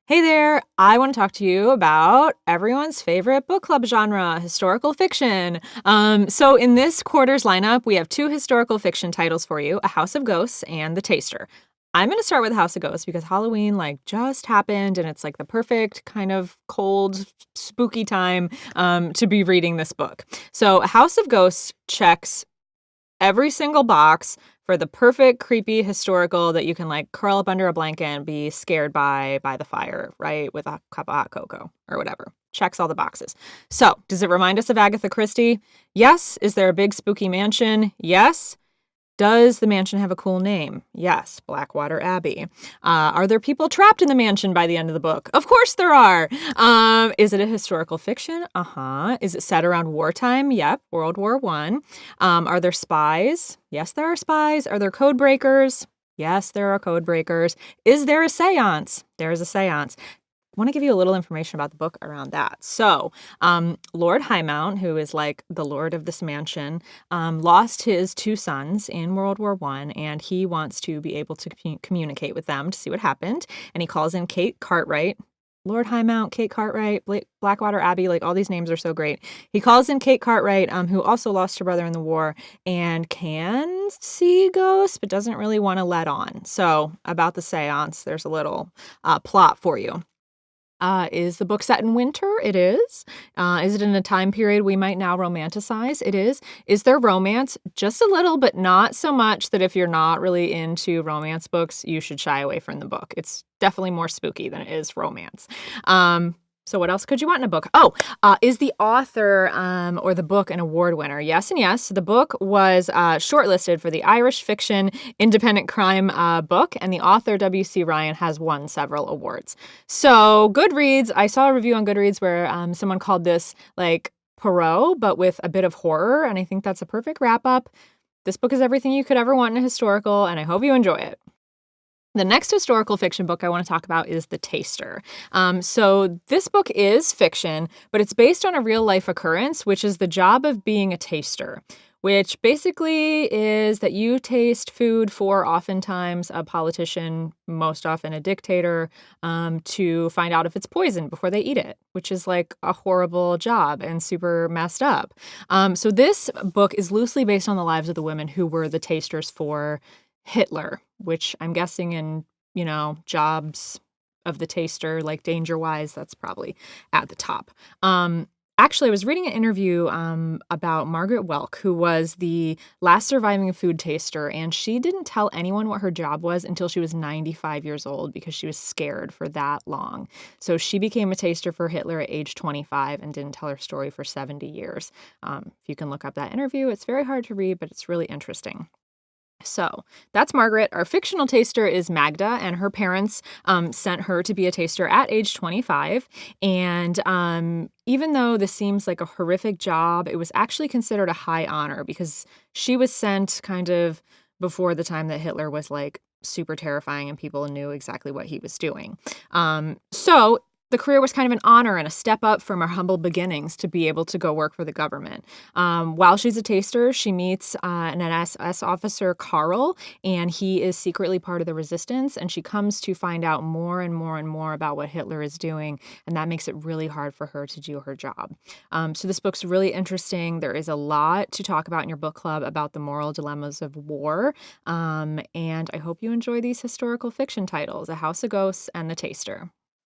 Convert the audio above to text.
Hey there, I want to talk to you about everyone's favorite book club genre, historical fiction. So in this quarter's lineup, we have two historical fiction titles for you, A House of Ghosts and The Taster. I'm going to start with House of Ghosts because Halloween just happened and it's like the perfect kind of cold, spooky time to be reading this book. So A House of Ghosts checks every single box for the perfect creepy historical that you can curl up under a blanket and be scared by the fire, right? With a cup of hot cocoa or whatever. Checks all the boxes. So, does it remind us of Agatha Christie? Yes. Is there a big spooky mansion? Yes. Does the mansion have a cool name? Yes, Blackwater Abbey. Are there people trapped in the mansion by the end of the book? Of course there are. Is it a historical fiction? Uh-huh. Is it set around wartime? Yep, World War I. Are there spies? Yes, there are spies. Are there code breakers? Yes, there are code breakers. Is there a seance? There is a seance. I want to give you a little information about the book around that. So, Lord Highmount, who is like the lord of this mansion, lost his two sons in World War I, and he wants to be able to communicate with them to see what happened. And he calls in Kate Cartwright. Lord Highmount, Kate Cartwright, Blackwater Abbey, all these names are so great. He calls in Kate Cartwright, who also lost her brother in the war and can see ghosts, but doesn't really want to let on. So, about the seance, there's a little plot for you. Is the book set in winter? It is. Is it in a time period we might now romanticize? It is. Is there romance? Just a little, but not so much that if you're not really into romance books, you should shy away from the book. It's definitely more spooky than it is romance. So what else could you want in a book? Is the author or the book an award winner? Yes and yes. The book was shortlisted for the Irish Fiction Independent Crime book, and the author, W.C.Ryan, has won several awards. So Goodreads, I saw a review on Goodreads where someone called this Poirot, but with a bit of horror, and I think that's a perfect wrap-up. This book is everything you could ever want in a historical, and I hope you enjoy it. The next historical fiction book I want to talk about is The Taster. So this book is fiction, but it's based on a real-life occurrence, which is the job of being a taster, which basically is that you taste food for oftentimes a politician, most often a dictator, to find out if it's poison before they eat it, which is like a horrible job and super messed up. So this book is loosely based on the lives of the women who were the tasters for Hitler, which I'm guessing in, jobs of the taster, danger-wise, that's probably at the top. Actually, I was reading an interview about Margaret Welk, who was the last surviving food taster, and she didn't tell anyone what her job was until she was 95 years old because she was scared for that long. So she became a taster for Hitler at age 25 and didn't tell her story for 70 years. If you can look up that interview, it's very hard to read, but it's really interesting. So that's Margaret. Our fictional taster is Magda, and her parents sent her to be a taster at age 25. And even though this seems like a horrific job, it was actually considered a high honor because she was sent kind of before the time that Hitler was super terrifying and people knew exactly what he was doing. So the career was kind of an honor and a step up from her humble beginnings to be able to go work for the government. While she's a taster, she meets an SS officer, Karl, and he is secretly part of the resistance, and she comes to find out more and more and more about what Hitler is doing, and that makes it really hard for her to do her job. So this book's really interesting. There is a lot to talk about in your book club about the moral dilemmas of war, and I hope you enjoy these historical fiction titles, A House of Ghosts and The Taster.